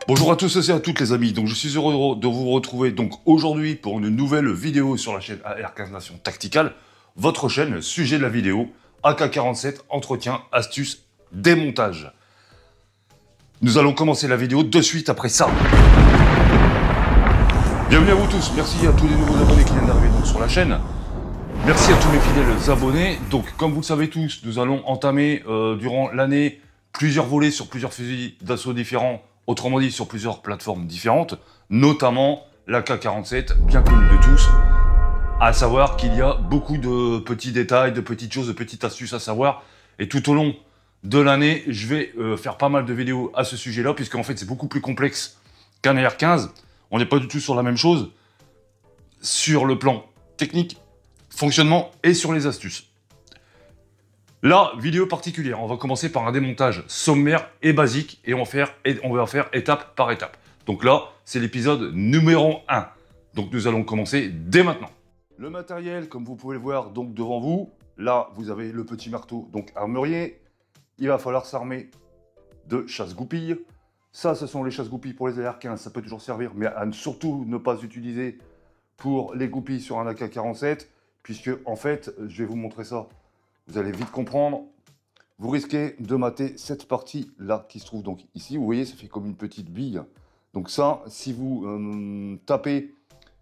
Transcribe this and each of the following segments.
Bonjour à tous et à toutes les amis, donc je suis heureux de vous retrouver donc aujourd'hui pour une nouvelle vidéo sur la chaîne AR15 Nation Tactical, votre chaîne, sujet de la vidéo, AK-47, entretien, astuces, démontage. Nous allons commencer la vidéo de suite après ça. Bienvenue à vous tous, merci à tous les nouveaux abonnés qui viennent d'arriver donc sur la chaîne. Merci à tous mes fidèles abonnés. Donc comme vous le savez tous, nous allons entamer durant l'année plusieurs volets sur plusieurs fusils d'assaut différents. Autrement dit, sur plusieurs plateformes différentes, notamment l'AK-47, bien connu de tous, à savoir qu'il y a beaucoup de petits détails, de petites choses, de petites astuces à savoir. Et tout au long de l'année, je vais faire pas mal de vidéos à ce sujet-là, puisqu'en fait, c'est beaucoup plus complexe qu'un AR-15. On n'est pas du tout sur la même chose, sur le plan technique, fonctionnement et sur les astuces. La vidéo particulière, on va commencer par un démontage sommaire et basique et on va faire étape par étape. Donc là, c'est l'épisode numéro 1. Donc nous allons commencer dès maintenant. Le matériel, comme vous pouvez le voir donc devant vous, là vous avez le petit marteau, donc armurier. Il va falloir s'armer de chasse-goupilles. Ça, ce sont les chasse-goupilles pour les AR-15, ça peut toujours servir, mais à surtout ne pas utiliser pour les goupilles sur un AK-47, puisque en fait, je vais vous montrer ça. Vous allez vite comprendre, vous risquez de mater cette partie-là qui se trouve donc ici. Vous voyez, ça fait comme une petite bille. Donc ça, si vous tapez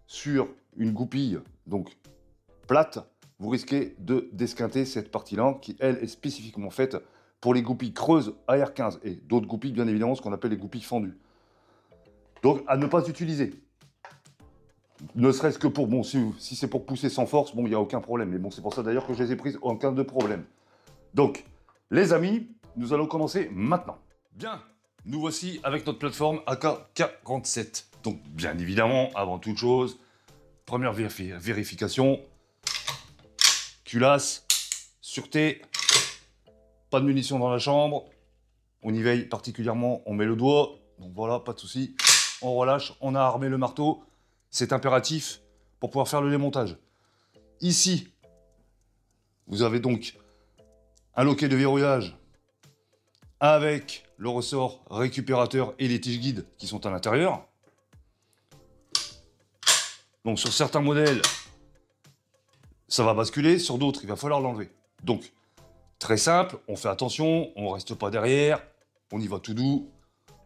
sur une goupille donc plate, vous risquez de d'esquinter cette partie-là qui, elle, est spécifiquement faite pour les goupilles creuses AR-15 et d'autres goupilles, bien évidemment, ce qu'on appelle les goupilles fendues. Donc, à ne pas utiliser. Ne serait-ce que pour, bon, si c'est pour pousser sans force, bon, il n'y a aucun problème. Mais bon, c'est pour ça d'ailleurs que je les ai prises en cas de problème. Donc, les amis, nous allons commencer maintenant. Bien, nous voici avec notre plateforme AK-47. Donc, bien évidemment, avant toute chose, première vérification, culasse, sûreté, pas de munitions dans la chambre, on y veille particulièrement, on met le doigt, donc voilà, pas de souci, on relâche, on a armé le marteau. C'est impératif pour pouvoir faire le démontage. Ici, vous avez donc un loquet de verrouillage avec le ressort récupérateur et les tiges guides qui sont à l'intérieur. Donc sur certains modèles, ça va basculer, sur d'autres, il va falloir l'enlever. Donc, très simple, on fait attention, on ne reste pas derrière, on y va tout doux,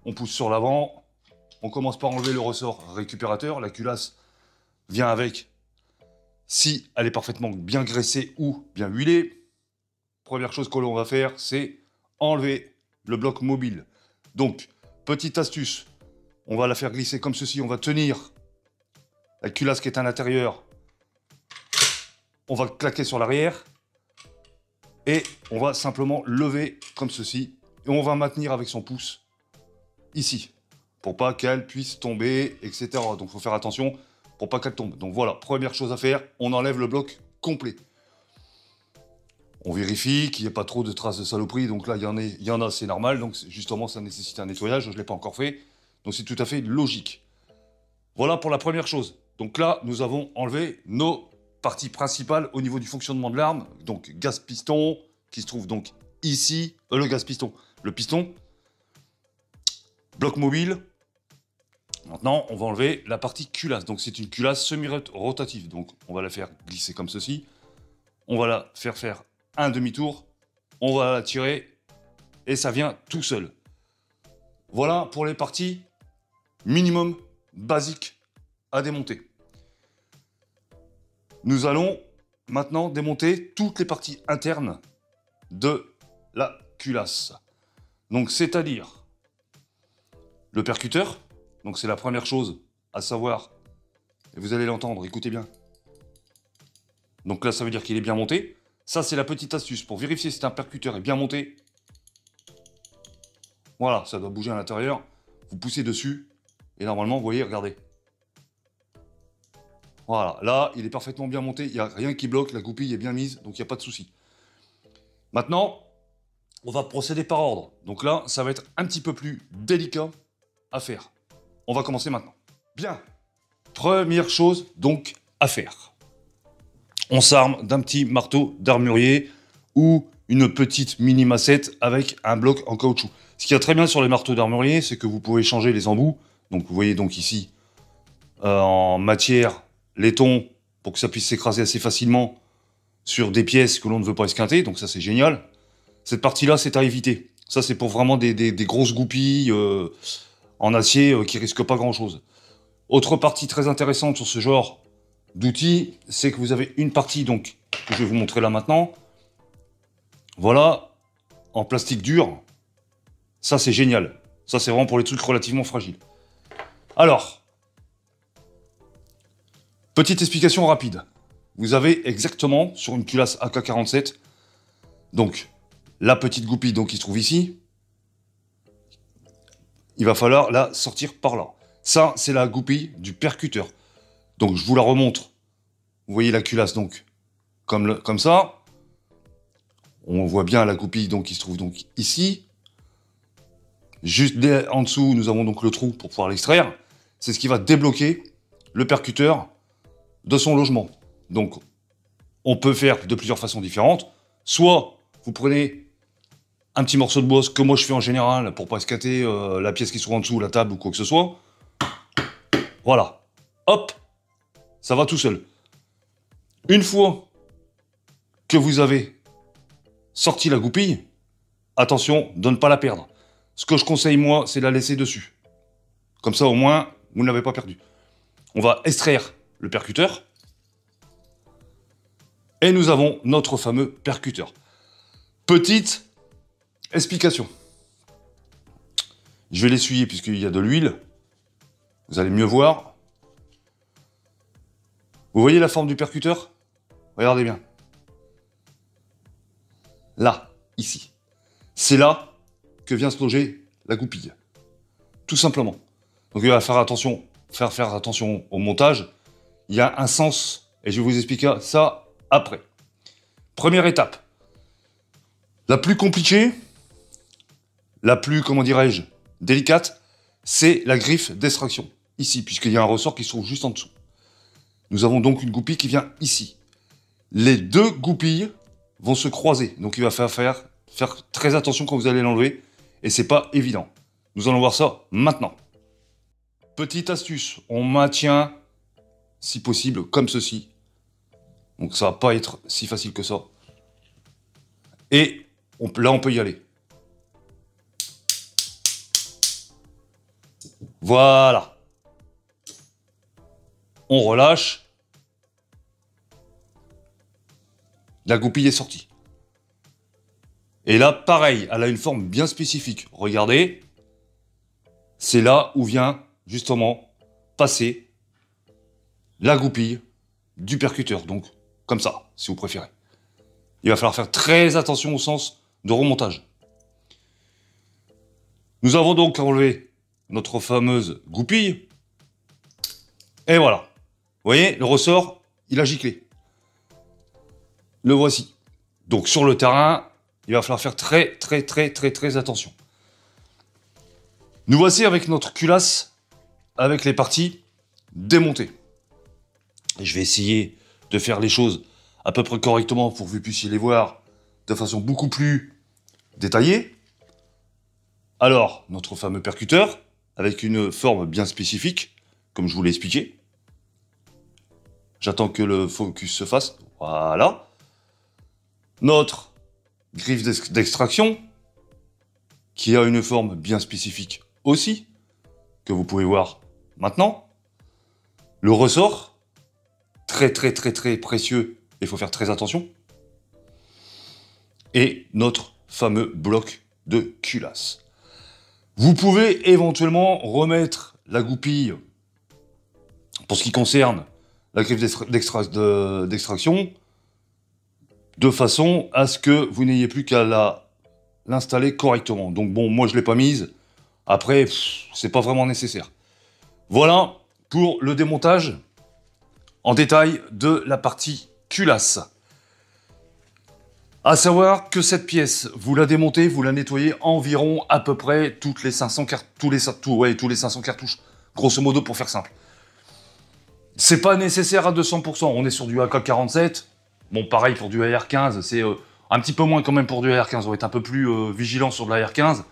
on pousse sur l'avant. On commence par enlever le ressort récupérateur. La culasse vient avec, si elle est parfaitement bien graissée ou bien huilée. Première chose que l'on va faire, c'est enlever le bloc mobile. Donc, petite astuce, on va la faire glisser comme ceci. On va tenir la culasse qui est à l'intérieur. On va claquer sur l'arrière. Et on va simplement lever comme ceci. Et on va maintenir avec son pouce ici, pour pas qu'elle puisse tomber, etc. Donc, il faut faire attention pour pas qu'elle tombe. Donc, voilà, première chose à faire, on enlève le bloc complet. On vérifie qu'il n'y ait pas trop de traces de saloperie. Donc là, il y en a, c'est normal. Donc, justement, ça nécessite un nettoyage. Je ne l'ai pas encore fait. Donc, c'est tout à fait logique. Voilà pour la première chose. Donc là, nous avons enlevé nos parties principales au niveau du fonctionnement de l'arme. Donc, gaz-piston, qui se trouve donc ici. Le gaz-piston, le piston. Bloc mobile. Maintenant, on va enlever la partie culasse. Donc, c'est une culasse semi-rotative. Donc, on va la faire glisser comme ceci. On va la faire un demi-tour. On va la tirer et ça vient tout seul. Voilà pour les parties minimum basiques à démonter. Nous allons maintenant démonter toutes les parties internes de la culasse. Donc, c'est-à-dire le percuteur. Donc c'est la première chose à savoir, et vous allez l'entendre, écoutez bien. Donc là, ça veut dire qu'il est bien monté. Ça, c'est la petite astuce pour vérifier si un percuteur est bien monté. Voilà, ça doit bouger à l'intérieur. Vous poussez dessus, et normalement, vous voyez, regardez. Voilà, là, il est parfaitement bien monté, il n'y a rien qui bloque, la goupille est bien mise, donc il n'y a pas de souci. Maintenant, on va procéder par ordre. Donc là, ça va être un petit peu plus délicat à faire. On va commencer maintenant. Bien. Première chose donc à faire. On s'arme d'un petit marteau d'armurier ou une petite mini massette avec un bloc en caoutchouc. Ce qui est très bien sur les marteaux d'armurier, c'est que vous pouvez changer les embouts. Donc vous voyez donc ici, en matière, laiton, pour que ça puisse s'écraser assez facilement sur des pièces que l'on ne veut pas esquinter. Donc ça, c'est génial. Cette partie-là, c'est à éviter. Ça, c'est pour vraiment des grosses goupilles en acier qui risquent pas grand-chose. Autre partie très intéressante sur ce genre d'outils, c'est que vous avez une partie, donc, que je vais vous montrer là maintenant. Voilà, en plastique dur. Ça, c'est génial. Ça, c'est vraiment pour les trucs relativement fragiles. Alors, petite explication rapide. Vous avez exactement, sur une culasse AK-47, donc, la petite goupille donc, qui se trouve ici. Il va falloir la sortir par là. Ça, c'est la goupille du percuteur. Donc, je vous la remontre. Vous voyez la culasse, donc, comme ça. On voit bien la goupille donc, qui se trouve donc ici. Juste en dessous, nous avons donc le trou pour pouvoir l'extraire. C'est ce qui va débloquer le percuteur de son logement. Donc, on peut faire de plusieurs façons différentes. Soit, vous prenez un petit morceau de bois, que moi je fais en général, pour pas escater la pièce qui se trouve en dessous, la table ou quoi que ce soit. Voilà. Hop, ça va tout seul. Une fois que vous avez sorti la goupille, attention de ne pas la perdre. Ce que je conseille, moi, c'est de la laisser dessus. Comme ça, au moins, vous ne l'avez pas perdue. On va extraire le percuteur. Et nous avons notre fameux percuteur. Petite explication. Je vais l'essuyer puisqu'il y a de l'huile. Vous allez mieux voir. Vous voyez la forme du percuteur? Regardez bien. Là, ici. C'est là que vient se loger la goupille. Tout simplement. Donc il va faire attention au montage. Il y a un sens, et je vais vous expliquer ça après. Première étape. La plus compliquée, la plus, comment dirais-je, délicate, c'est la griffe d'extraction. Ici, puisqu'il y a un ressort qui se trouve juste en dessous. Nous avons donc une goupille qui vient ici. Les deux goupilles vont se croiser. Donc il va faire très attention quand vous allez l'enlever. Et c'est pas évident. Nous allons voir ça maintenant. Petite astuce, on maintient, si possible, comme ceci. Donc ça va pas être si facile que ça. Et là, on peut y aller. Voilà. On relâche. La goupille est sortie. Et là, pareil, elle a une forme bien spécifique. Regardez. C'est là où vient, justement, passer la goupille du percuteur. Donc, comme ça, si vous préférez. Il va falloir faire très attention au sens de remontage. Nous avons donc enlevé notre fameuse goupille. Et voilà. Vous voyez, le ressort, il a giclé. Le voici. Donc sur le terrain, il va falloir faire très attention. Nous voici avec notre culasse, avec les parties démontées. Et je vais essayer de faire les choses à peu près correctement pour que vous puissiez les voir de façon beaucoup plus détaillée. Alors, notre fameux percuteur, avec une forme bien spécifique, comme je vous l'ai expliqué. J'attends que le focus se fasse. Voilà. Notre griffe d'extraction, qui a une forme bien spécifique aussi, que vous pouvez voir maintenant. Le ressort, très précieux, il faut faire très attention. Et notre fameux bloc de culasse. Vous pouvez éventuellement remettre la goupille, pour ce qui concerne la griffe d'extraction, de façon à ce que vous n'ayez plus qu'à l'installer correctement. Donc bon, moi je ne l'ai pas mise. Après, c'est pas vraiment nécessaire. Voilà pour le démontage en détail de la partie culasse. À savoir que cette pièce, vous la démontez, vous la nettoyez environ à peu près toutes les 500 tous les 500 cartouches, grosso modo pour faire simple. C'est pas nécessaire à 200%, on est sur du AK-47. Bon, pareil pour du AR-15, c'est Un petit peu moins quand même pour du AR15, on va être un peu plus vigilant sur de la AR15.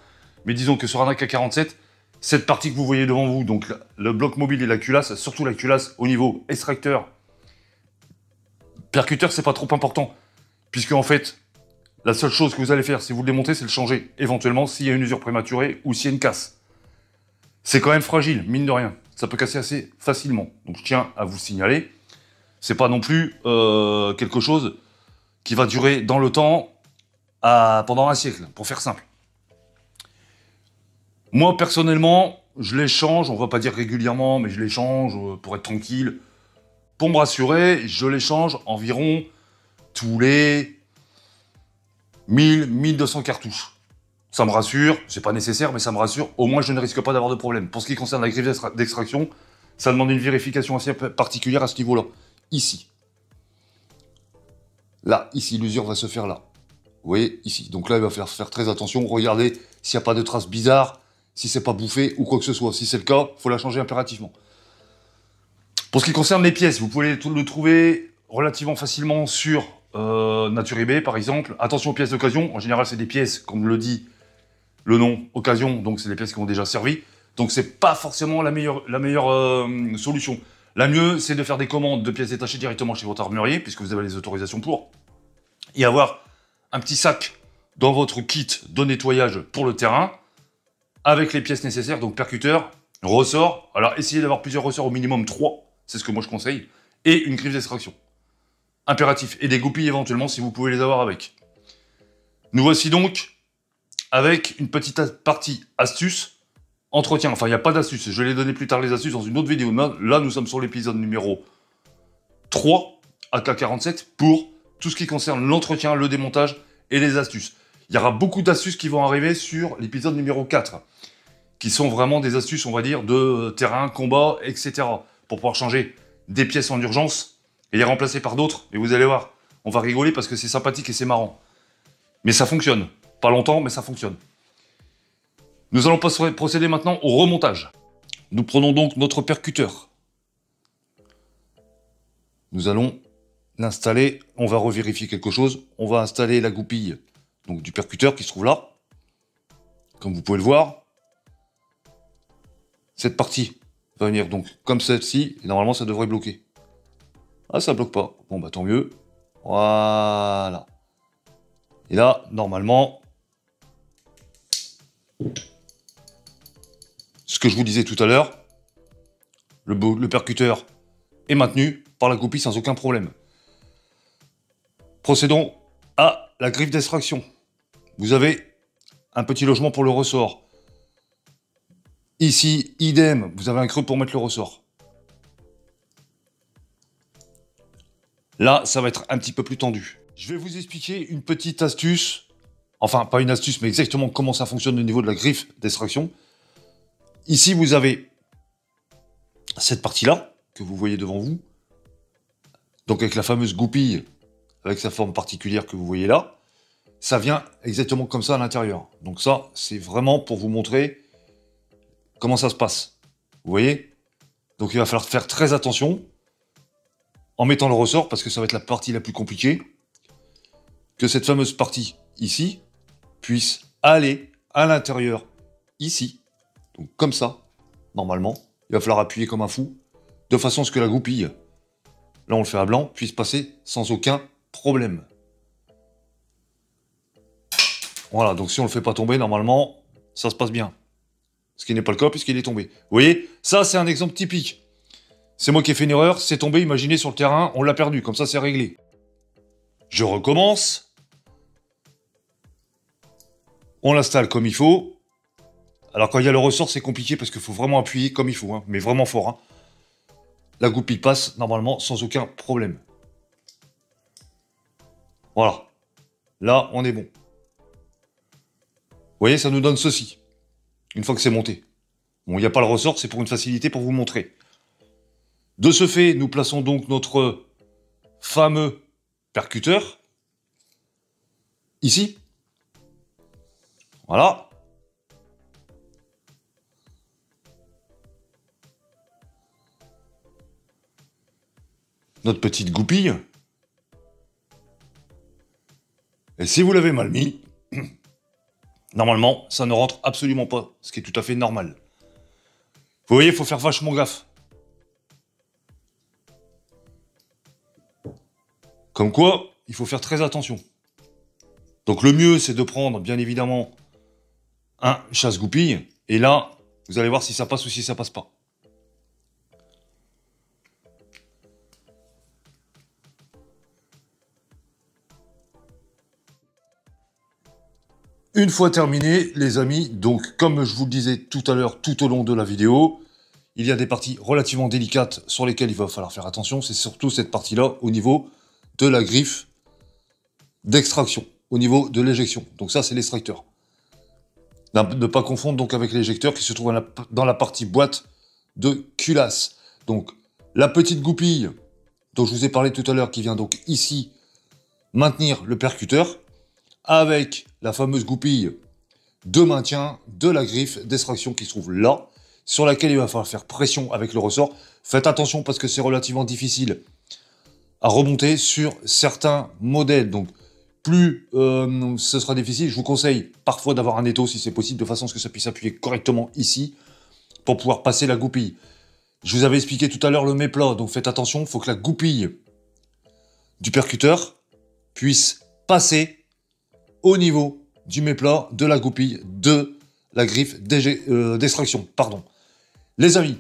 Mais disons que sur un AK-47, cette partie que vous voyez devant vous, donc le bloc mobile et la culasse, surtout la culasse au niveau extracteur, percuteur, c'est pas trop important. Puisque en fait, la seule chose que vous allez faire si vous le démontez, c'est le changer éventuellement s'il y a une usure prématurée ou s'il y a une casse. C'est quand même fragile, mine de rien. Ça peut casser assez facilement. Donc je tiens à vous signaler. C'est pas non plus quelque chose qui va durer dans le temps pendant un siècle, pour faire simple. Moi, personnellement, je les change, on va pas dire régulièrement, mais je les change pour être tranquille. Pour me rassurer, je les change environ tous les 1000-1200 cartouches. Ça me rassure, c'est pas nécessaire, mais ça me rassure. Au moins, je ne risque pas d'avoir de problème. Pour ce qui concerne la griffe d'extraction, ça demande une vérification assez particulière à ce niveau-là. Ici. Là, ici, l'usure va se faire là. Vous voyez, ici. Donc là, il va falloir faire très attention. Regardez s'il n'y a pas de traces bizarres, si c'est pas bouffé ou quoi que ce soit. Si c'est le cas, il faut la changer impérativement. Pour ce qui concerne les pièces, vous pouvez le trouver relativement facilement sur Nature eBay, par exemple. Attention aux pièces d'occasion. En général, c'est des pièces, comme le dit le nom, occasion. Donc, c'est des pièces qui ont déjà servi. Donc, c'est pas forcément la meilleure solution. La mieux, c'est de faire des commandes de pièces détachées directement chez votre armurier, puisque vous avez les autorisations pour. Et avoir un petit sac dans votre kit de nettoyage pour le terrain, avec les pièces nécessaires, donc percuteur, ressort. Alors, essayez d'avoir plusieurs ressorts, au minimum 3, c'est ce que moi je conseille, et une griffe d'extraction. Impératif. Et des goupilles éventuellement, si vous pouvez les avoir avec. Nous voici donc avec une petite partie astuce, entretien. Enfin, il n'y a pas d'astuce, je vais les donner plus tard les astuces dans une autre vidéo. Là, nous sommes sur l'épisode numéro 3, AK-47, pour tout ce qui concerne l'entretien, le démontage et les astuces. Il y aura beaucoup d'astuces qui vont arriver sur l'épisode numéro 4, qui sont vraiment des astuces, on va dire, de terrain, combat, etc. Pour pouvoir changer des pièces en urgence et les remplacer par d'autres. Et vous allez voir, on va rigoler parce que c'est sympathique et c'est marrant. Mais ça fonctionne. Pas longtemps, mais ça fonctionne. Nous allons procéder maintenant au remontage. Nous prenons donc notre percuteur. Nous allons l'installer. On va revérifier quelque chose. On va installer la goupille donc, du percuteur qui se trouve là. Comme vous pouvez le voir. Cette partie va venir donc comme celle-ci. Et normalement, ça devrait bloquer. Ah, ça bloque pas. Bon, bah tant mieux. Voilà. Et là, normalement, ce que je vous disais tout à l'heure, le percuteur est maintenu par la goupille sans aucun problème. Procédons à la griffe d'extraction. Vous avez un petit logement pour le ressort. Ici, idem, vous avez un creux pour mettre le ressort. Là, ça va être un petit peu plus tendu. Je vais vous expliquer une petite astuce. Enfin, pas une astuce, mais exactement comment ça fonctionne au niveau de la griffe d'extraction. Ici, vous avez cette partie-là, que vous voyez devant vous. Donc avec la fameuse goupille, avec sa forme particulière que vous voyez là. Ça vient exactement comme ça à l'intérieur. Donc ça, c'est vraiment pour vous montrer comment ça se passe. Vous voyez? Donc il va falloir faire très attention en mettant le ressort, parce que ça va être la partie la plus compliquée, que cette fameuse partie ici puisse aller à l'intérieur ici. Donc comme ça, normalement, il va falloir appuyer comme un fou, de façon à ce que la goupille, là on le fait à blanc, puisse passer sans aucun problème. Voilà, donc si on le fait pas tomber, normalement, ça se passe bien. Ce qui n'est pas le cas puisqu'il est tombé. Vous voyez, ça c'est un exemple typique. C'est moi qui ai fait une erreur, c'est tombé, imaginez sur le terrain, on l'a perdu, comme ça c'est réglé. Je recommence. On l'installe comme il faut. Alors quand il y a le ressort, c'est compliqué parce qu'il faut vraiment appuyer comme il faut, hein, mais vraiment fort. Hein. La goupille passe normalement sans aucun problème. Voilà. Là, on est bon. Vous voyez, ça nous donne ceci. Une fois que c'est monté. Bon, il n'y a pas le ressort, c'est pour une facilité pour vous montrer. De ce fait, nous plaçons donc notre fameux percuteur ici. Voilà. Notre petite goupille. Et si vous l'avez mal mis, normalement, ça ne rentre absolument pas, ce qui est tout à fait normal. Vous voyez, il faut faire vachement gaffe. Comme quoi, il faut faire très attention. Donc le mieux, c'est de prendre, bien évidemment, un chasse-goupille. Et là, vous allez voir si ça passe ou si ça passe pas. Une fois terminé, les amis, donc comme je vous le disais tout à l'heure, tout au long de la vidéo, il y a des parties relativement délicates sur lesquelles il va falloir faire attention. C'est surtout cette partie-là au niveau de la griffe d'extraction, au niveau de l'éjection. Donc ça, c'est l'extracteur. Ne pas confondre donc avec l'éjecteur qui se trouve dans la partie boîte de culasse. Donc la petite goupille dont je vous ai parlé tout à l'heure, qui vient donc ici maintenir le percuteur, avec la fameuse goupille de maintien de la griffe d'extraction qui se trouve là, sur laquelle il va falloir faire pression avec le ressort. Faites attention parce que c'est relativement difficile à remonter sur certains modèles. Donc, plus ce sera difficile, je vous conseille parfois d'avoir un étau si c'est possible, de façon à ce que ça puisse appuyer correctement ici pour pouvoir passer la goupille. Je vous avais expliqué tout à l'heure le méplat, donc faites attention, il faut que la goupille du percuteur puisse passer au niveau du méplat de la goupille de la griffe d'extraction. Pardon. Les amis,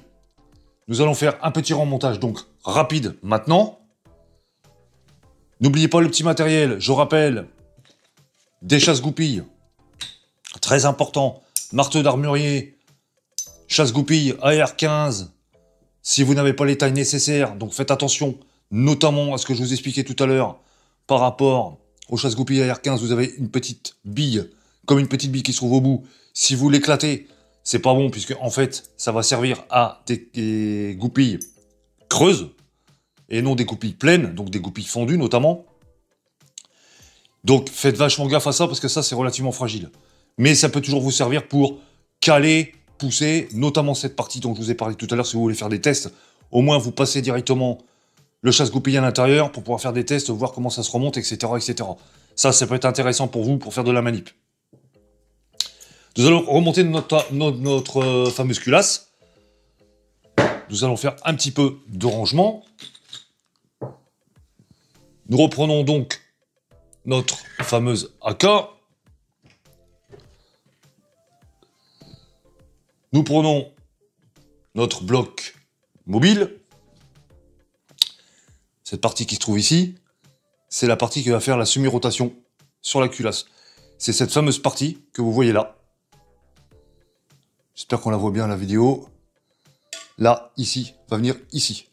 nous allons faire un petit remontage donc rapide maintenant. N'oubliez pas le petit matériel, je rappelle, des chasse-goupilles, très important, marteau d'armurier, chasse-goupille AR15, si vous n'avez pas les tailles nécessaires, donc faites attention, notamment à ce que je vous expliquais tout à l'heure, par rapport au chasse-goupille AR15, vous avez une petite bille, comme une petite bille qui se trouve au bout. Si vous l'éclatez, c'est pas bon, puisque en fait, ça va servir à des goupilles creuses, et non des goupilles pleines, donc des goupilles fondues notamment. Donc faites vachement gaffe à ça, parce que ça, c'est relativement fragile. Mais ça peut toujours vous servir pour caler, pousser, notamment cette partie dont je vous ai parlé tout à l'heure, si vous voulez faire des tests. Au moins, vous passez directement le chasse-goupille à l'intérieur pour pouvoir faire des tests, voir comment ça se remonte, etc., etc. Ça peut être intéressant pour vous, pour faire de la manip. Nous allons remonter notre fameuse culasse. Nous allons faire un petit peu de rangement. Nous reprenons donc notre fameuse AK. Nous prenons notre bloc mobile. Cette partie qui se trouve ici, c'est la partie qui va faire la semi-rotation sur la culasse. C'est cette fameuse partie que vous voyez là. J'espère qu'on la voit bien à la vidéo. Là, ici, va venir ici.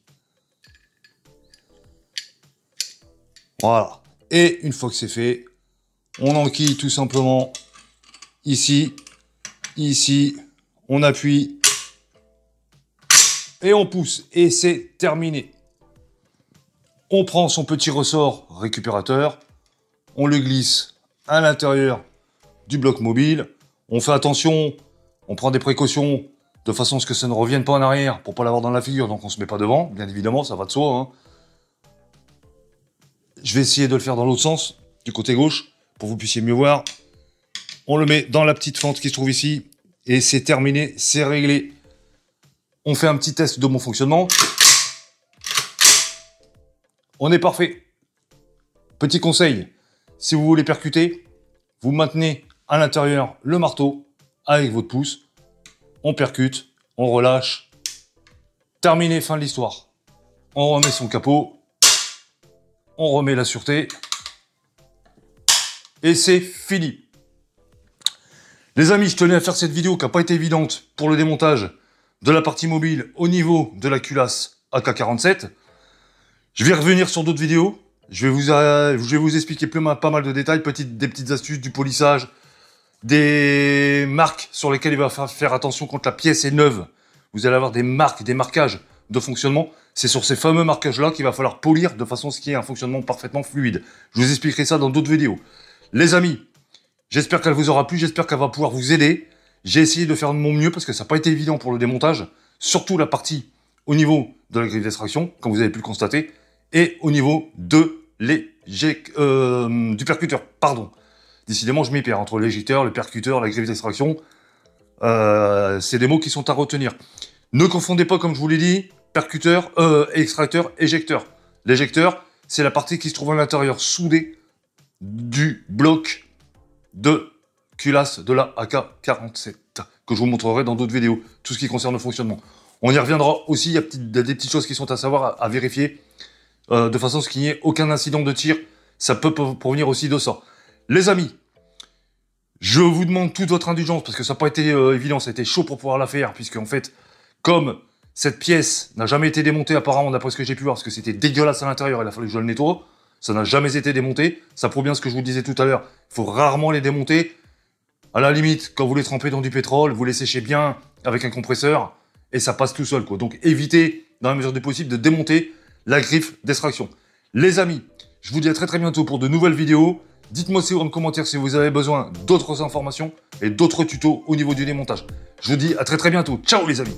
Voilà. Et une fois que c'est fait, on enquille tout simplement ici, ici, on appuie et on pousse. Et c'est terminé. On prend son petit ressort récupérateur, on le glisse à l'intérieur du bloc mobile. On fait attention, on prend des précautions de façon à ce que ça ne revienne pas en arrière pour pas l'avoir dans la figure, donc on se met pas devant, bien évidemment, ça va de soi, hein. Je vais essayer de le faire dans l'autre sens, du côté gauche, pour que vous puissiez mieux voir. On le met dans la petite fente qui se trouve ici, et c'est terminé, c'est réglé. On fait un petit test de bon fonctionnement. On est parfait. Petit conseil, si vous voulez percuter, vous maintenez à l'intérieur le marteau avec votre pouce. On percute, on relâche. Terminé, fin de l'histoire. On remet son capot. On remet la sûreté. Et c'est fini. Les amis, je tenais à faire cette vidéo qui n'a pas été évidente pour le démontage de la partie mobile au niveau de la culasse AK-47. Je vais revenir sur d'autres vidéos. Je vais vous expliquer pas mal de détails, des petites astuces, du polissage, des marques sur lesquelles il va faire attention quand la pièce est neuve. Vous allez avoir des marques, des marquages de fonctionnement. C'est sur ces fameux marquages-là qu'il va falloir polir de façon à ce qu'il y ait un fonctionnement parfaitement fluide. Je vous expliquerai ça dans d'autres vidéos. Les amis, j'espère qu'elle vous aura plu, j'espère qu'elle va pouvoir vous aider. J'ai essayé de faire de mon mieux parce que ça n'a pas été évident pour le démontage, surtout la partie au niveau de la griffe d'extraction, comme vous avez pu le constater, et au niveau de percuteur, pardon. Décidément, je m'y perds entre l'éjecteur, le percuteur, la griffe d'extraction. C'est des mots qui sont à retenir. Ne confondez pas, comme je vous l'ai dit, percuteur, extracteur, éjecteur. L'éjecteur, c'est la partie qui se trouve à l'intérieur, soudée du bloc de culasse de la AK-47, que je vous montrerai dans d'autres vidéos, tout ce qui concerne le fonctionnement. On y reviendra aussi, il y a des petites choses qui sont à savoir, à vérifier, de façon à ce qu'il n'y ait aucun incident de tir. Ça peut provenir aussi de ça. Les amis, je vous demande toute votre indulgence, parce que ça n'a pas été évident, ça a été chaud pour pouvoir la faire, puisque en fait, comme cette pièce n'a jamais été démontée apparemment, d'après ce que j'ai pu voir, parce que c'était dégueulasse à l'intérieur, il a fallu que je le nettoie, ça n'a jamais été démonté, ça prouve bien ce que je vous disais tout à l'heure, il faut rarement les démonter. À la limite, quand vous les trempez dans du pétrole, vous les séchez bien avec un compresseur, et ça passe tout seul, quoi. Donc évitez, dans la mesure du possible, de démonter la griffe d'extraction. Les amis, je vous dis à très très bientôt pour de nouvelles vidéos. Dites-moi en commentaire si vous avez besoin d'autres informations et d'autres tutos au niveau du démontage. Je vous dis à très très bientôt. Ciao les amis!